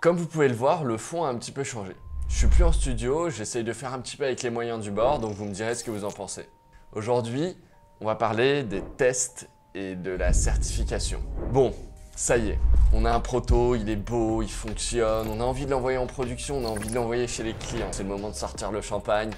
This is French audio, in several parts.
Comme vous pouvez le voir, le fond a un petit peu changé. Je suis plus en studio, j'essaye de faire un petit peu avec les moyens du bord, donc vous me direz ce que vous en pensez. Aujourd'hui, on va parler des tests et de la certification. Bon, ça y est, on a un proto, il est beau, il fonctionne, on a envie de l'envoyer en production, on a envie de l'envoyer chez les clients. C'est le moment de sortir le champagne.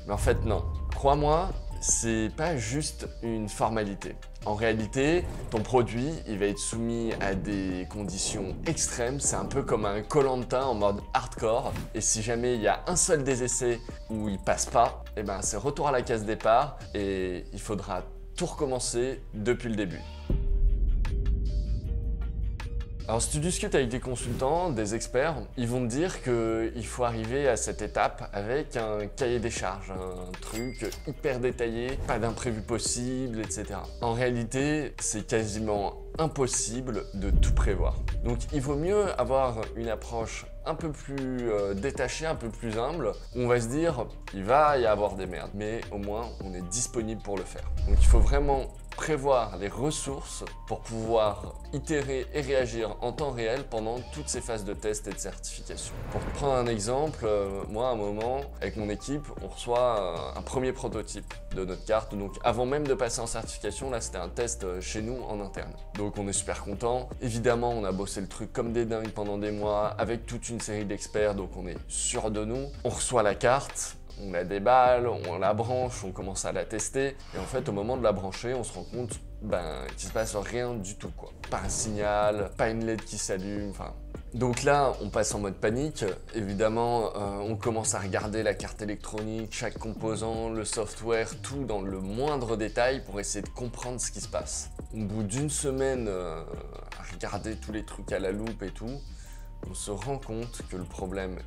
Mais en fait, non. Crois-moi, c'est pas juste une formalité. En réalité, ton produit, il va être soumis à des conditions extrêmes. C'est un peu comme un koh-lanta en mode hardcore. Et si jamais il y a un seul des essais où il passe pas, eh ben c'est retour à la case départ et il faudra tout recommencer depuis le début. Alors si tu discutes avec des consultants, des experts, ils vont te dire qu'il faut arriver à cette étape avec un cahier des charges, un truc hyper détaillé, pas d'imprévu possible, etc. En réalité, c'est quasiment impossible de tout prévoir. Donc il vaut mieux avoir une approche un peu plus détachée, un peu plus humble, où on va se dire il va y avoir des merdes, mais au moins on est disponible pour le faire. Donc il faut vraiment prévoir les ressources pour pouvoir itérer et réagir en temps réel pendant toutes ces phases de test et de certification. Pour te prendre un exemple, moi à un moment, avec mon équipe, on reçoit un premier prototype de notre carte. Donc avant même de passer en certification, là c'était un test chez nous en interne. Donc on est super content. Évidemment, on a bossé le truc comme des dingues pendant des mois avec toute une série d'experts, donc on est sûr de nous. On reçoit la carte. On la déballe, on la branche, on commence à la tester. Et en fait, au moment de la brancher, on se rend compte qu'il se passe rien du tout, quoi. Pas un signal, pas une LED qui s'allume, enfin... Donc là, on passe en mode panique. Évidemment, on commence à regarder la carte électronique, chaque composant, le software, tout dans le moindre détail pour essayer de comprendre ce qui se passe. Au bout d'une semaine à regarder tous les trucs à la loupe et tout, on se rend compte que le problème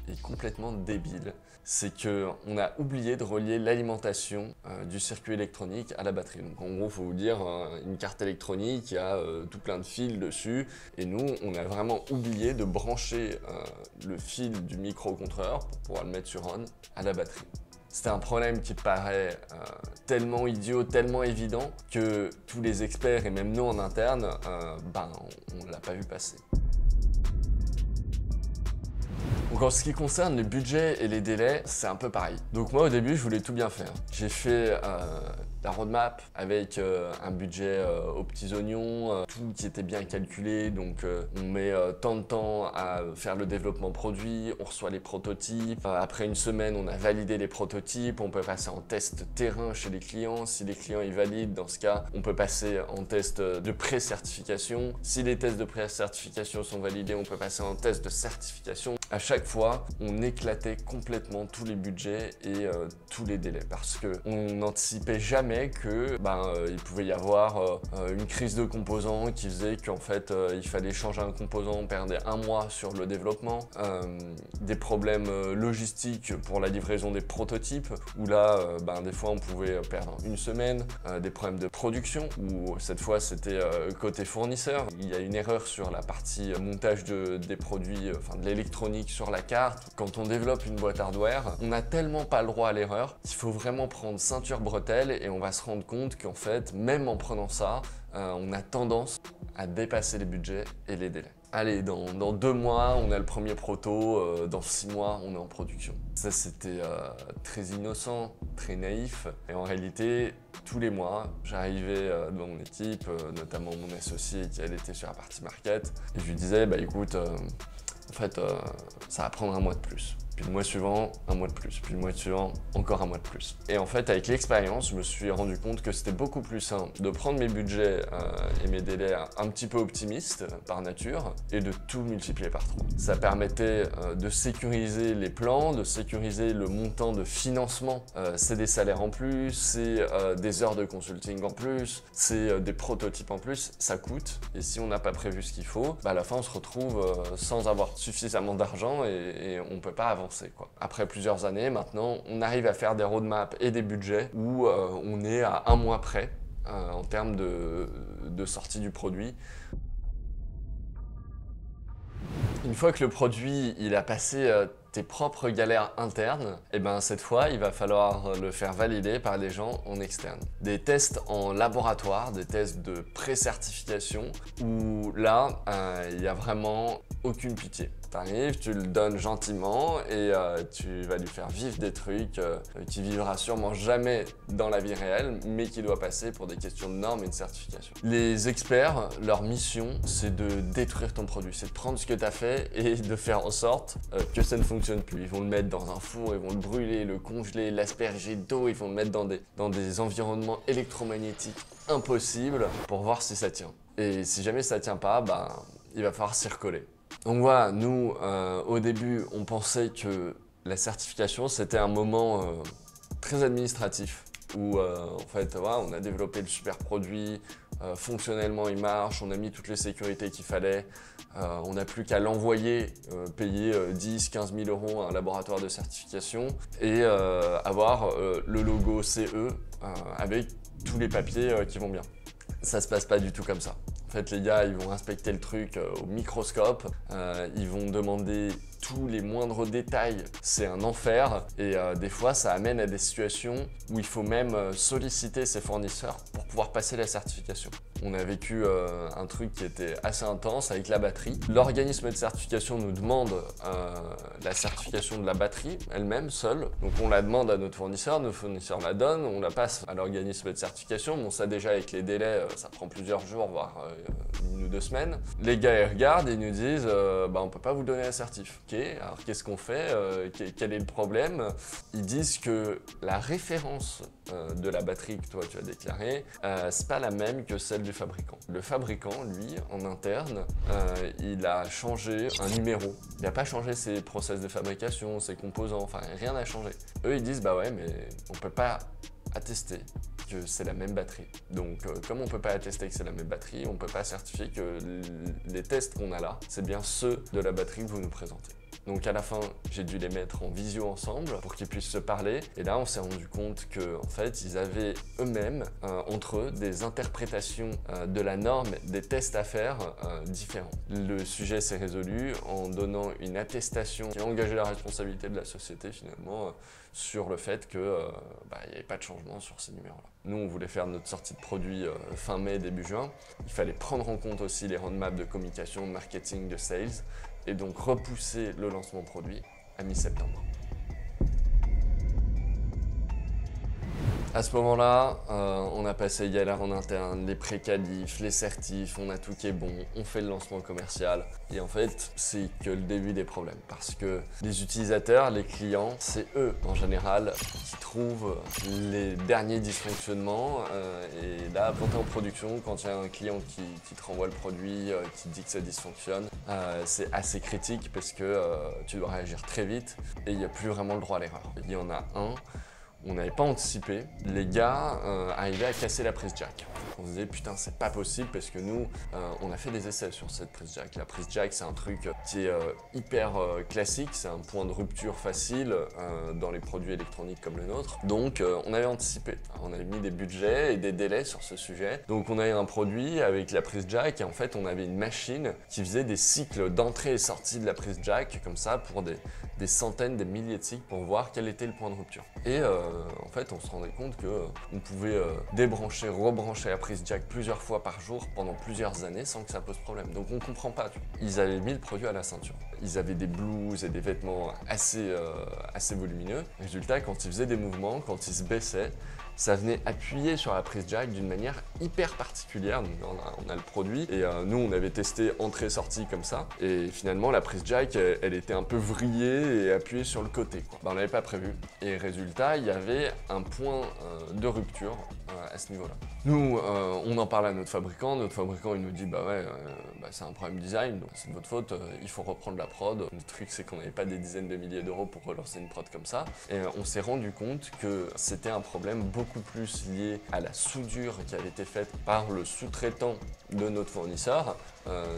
est complètement débile. C'est qu'on a oublié de relier l'alimentation du circuit électronique à la batterie. Donc en gros, il faut vous dire, une carte électronique, il y a tout plein de fils dessus. Et nous, on a vraiment oublié de brancher le fil du microcontrôleur pour pouvoir le mettre sur on à la batterie. C'était un problème qui paraît tellement idiot, tellement évident que tous les experts et même nous en interne, on ne l'a pas vu passer. Donc en ce qui concerne les budgets et les délais, c'est un peu pareil. Donc moi au début, je voulais tout bien faire. J'ai fait la roadmap avec un budget aux petits oignons, tout qui était bien calculé. Donc on met tant de temps à faire le développement produit, on reçoit les prototypes. Après une semaine, on a validé les prototypes, on peut passer en test terrain chez les clients. Si les clients ils valident, dans ce cas, on peut passer en test de pré-certification. Si les tests de pré-certification sont validés, on peut passer en test de certification. À chaque fois, on éclatait complètement tous les budgets et tous les délais parce qu'on n'anticipait jamais que il pouvait y avoir une crise de composants qui faisait qu'en fait il fallait changer un composant, on perdait un mois sur le développement, des problèmes logistiques pour la livraison des prototypes où là des fois on pouvait perdre une semaine, des problèmes de production où cette fois c'était côté fournisseur, il y a une erreur sur la partie montage des produits, de l'électronique sur la carte. Quand on développe une boîte hardware, on n'a tellement pas le droit à l'erreur qu'il faut vraiment prendre ceinture bretelle et on va se rendre compte qu'en fait, même en prenant ça, on a tendance à dépasser les budgets et les délais. Allez, dans 2 mois, on a le premier proto, dans 6 mois, on est en production. Ça, c'était très innocent, très naïf. Et en réalité, tous les mois, j'arrivais dans mon équipe, notamment mon associé qui elle était sur la partie market, et je lui disais, écoute, en fait, ça va prendre un mois de plus. Puis le mois suivant, un mois de plus. Puis le mois suivant, encore un mois de plus. Et en fait, avec l'expérience, je me suis rendu compte que c'était beaucoup plus simple de prendre mes budgets et mes délais un petit peu optimistes par nature et de tout multiplier par 3. Ça permettait de sécuriser les plans, de sécuriser le montant de financement. C'est des salaires en plus, c'est des heures de consulting en plus, c'est des prototypes en plus. Ça coûte. Et si on n'a pas prévu ce qu'il faut, à la fin, on se retrouve sans avoir suffisamment d'argent et on ne peut pas avancer. Après plusieurs années, maintenant, on arrive à faire des roadmaps et des budgets où on est à 1 mois près en termes de sortie du produit. Une fois que le produit il a passé tes propres galères internes, et cette fois il va falloir le faire valider par des gens en externe. Des tests en laboratoire, des tests de pré-certification où là il n'y a vraiment aucune pitié. T'arrives, tu le donnes gentiment et tu vas lui faire vivre des trucs qui vivra sûrement jamais dans la vie réelle, mais qui doit passer pour des questions de normes et de certification. Les experts, leur mission, c'est de détruire ton produit, c'est de prendre ce que tu as fait et de faire en sorte que ça ne fonctionne plus. Ils vont le mettre dans un four, ils vont le brûler, le congeler, l'asperger d'eau, ils vont le mettre dans des environnements électromagnétiques impossibles pour voir si ça tient. Et si jamais ça tient pas, il va falloir s'y recoller. Donc voilà, nous, au début, on pensait que la certification, c'était un moment très administratif où en fait, voilà, on a développé le super produit, fonctionnellement il marche, on a mis toutes les sécurités qu'il fallait, on n'a plus qu'à l'envoyer, payer 10-15 000 € à un laboratoire de certification et avoir le logo CE avec tous les papiers qui vont bien. Ça se passe pas du tout comme ça. En fait, les gars, ils vont inspecter le truc au microscope, ils vont demander tous les moindres détails. C'est un enfer et des fois, ça amène à des situations où il faut même solliciter ses fournisseurs pour pouvoir passer la certification. On a vécu un truc qui était assez intense avec la batterie. L'organisme de certification nous demande la certification de la batterie elle-même, seule. Donc on la demande à notre fournisseur, nos fournisseurs la donnent, on la passe à l'organisme de certification. Bon, ça déjà avec les délais, ça prend plusieurs jours, voire 1 ou 2 semaines. Les gars, ils regardent et ils nous disent on peut pas vous donner la certif. Ok, alors qu'est-ce qu'on fait quel est le problème? Ils disent que la référence de la batterie que toi tu as déclarée, c'est pas la même que celle du fabricant. Le fabricant, lui, en interne, il a changé un numéro. Il n'a pas changé ses process de fabrication, ses composants, enfin rien n'a changé. Eux, ils disent ouais, mais on peut pas attester que c'est la même batterie. Donc comme on peut pas attester que c'est la même batterie, on peut pas certifier que les tests qu'on a là, c'est bien ceux de la batterie que vous nous présentez. Donc à la fin, j'ai dû les mettre en visio ensemble pour qu'ils puissent se parler. Et là, on s'est rendu compte qu'en fait, ils avaient eux-mêmes, entre eux, des interprétations de la norme des tests à faire différents. Le sujet s'est résolu en donnant une attestation qui a engagé la responsabilité de la société finalement sur le fait qu'il n'y avait pas de changement sur ces numéros-là. Nous, on voulait faire notre sortie de produit fin mai, début juin. Il fallait prendre en compte aussi les roadmaps de communication, de marketing, de sales, et donc repousser le lancement produit à mi-septembre. À ce moment-là, on a passé galère en interne, les pré-qualifs, les certifs, on a tout qui est bon, on fait le lancement commercial. Et en fait, c'est que le début des problèmes parce que les utilisateurs, les clients, c'est eux en général qui trouvent les derniers dysfonctionnements. Et là, quand tu es en production, quand il y a un client qui te renvoie le produit, qui te dit que ça dysfonctionne, c'est assez critique parce que tu dois réagir très vite et il n'y a plus vraiment le droit à l'erreur. Il y en a un. On n'avait pas anticipé, les gars arrivaient à casser la prise jack. On se disait putain c'est pas possible parce que nous on a fait des essais sur cette prise jack. La prise jack c'est un truc qui est hyper classique, c'est un point de rupture facile dans les produits électroniques comme le nôtre. Donc on avait anticipé, on avait mis des budgets et des délais sur ce sujet. Donc on avait un produit avec la prise jack et en fait on avait une machine qui faisait des cycles d'entrée et sortie de la prise jack comme ça pour des centaines, des milliers de cycles pour voir quel était le point de rupture. Et en fait, on se rendait compte qu'on pouvait débrancher, rebrancher la prise jack plusieurs fois par jour pendant plusieurs années sans que ça pose problème. Donc on comprend pas. Ils avaient mis le produit à la ceinture. Ils avaient des blouses et des vêtements assez volumineux. Résultat, quand ils faisaient des mouvements, quand ils se baissaient, ça venait appuyer sur la prise jack d'une manière hyper particulière. Donc on a le produit et nous on avait testé entrée-sortie comme ça et finalement la prise jack elle était un peu vrillée et appuyée sur le côté. On l'avait pas prévu et résultat il y avait un point de rupture à ce niveau-là. Nous on en parle à notre fabricant il nous dit c'est un problème design, donc c'est de votre faute, il faut reprendre la prod. Le truc c'est qu'on n'avait pas des dizaines de milliers d'euros pour relancer une prod comme ça et on s'est rendu compte que c'était un problème beaucoup plus lié à la soudure qui avait été faite par le sous-traitant de notre fournisseur.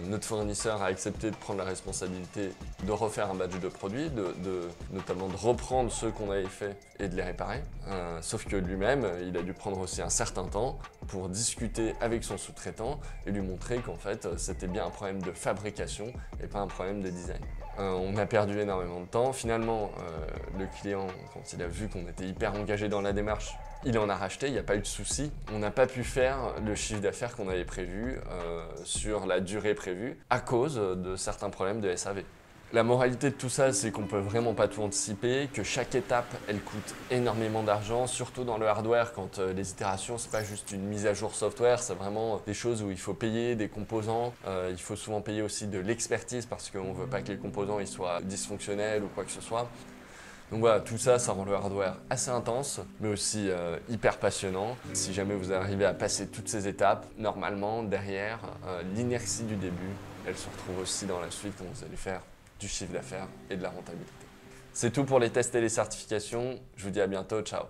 Notre fournisseur a accepté de prendre la responsabilité de refaire un batch de produits, notamment de reprendre ceux qu'on avait fait et de les réparer. Sauf que lui-même, il a dû prendre aussi un certain temps pour discuter avec son sous-traitant et lui montrer qu'en fait c'était bien un problème de fabrication et pas un problème de design. On a perdu énormément de temps. Finalement, le client, quand il a vu qu'on était hyper engagé dans la démarche, il en a racheté, il n'y a pas eu de souci. On n'a pas pu faire le chiffre d'affaires qu'on avait prévu sur la durée prévue à cause de certains problèmes de SAV. La moralité de tout ça, c'est qu'on peut vraiment pas tout anticiper, que chaque étape, elle coûte énormément d'argent, surtout dans le hardware, quand les itérations, c'est pas juste une mise à jour software, c'est vraiment des choses où il faut payer des composants, il faut souvent payer aussi de l'expertise parce qu'on veut pas que les composants ils soient dysfonctionnels ou quoi que ce soit. Donc voilà, tout ça, ça rend le hardware assez intense, mais aussi hyper passionnant. Si jamais vous arrivez à passer toutes ces étapes, normalement, derrière, l'inertie du début, elle se retrouve aussi dans la suite quand vous allez faire du chiffre d'affaires et de la rentabilité. C'est tout pour les tests et les certifications. Je vous dis à bientôt, ciao.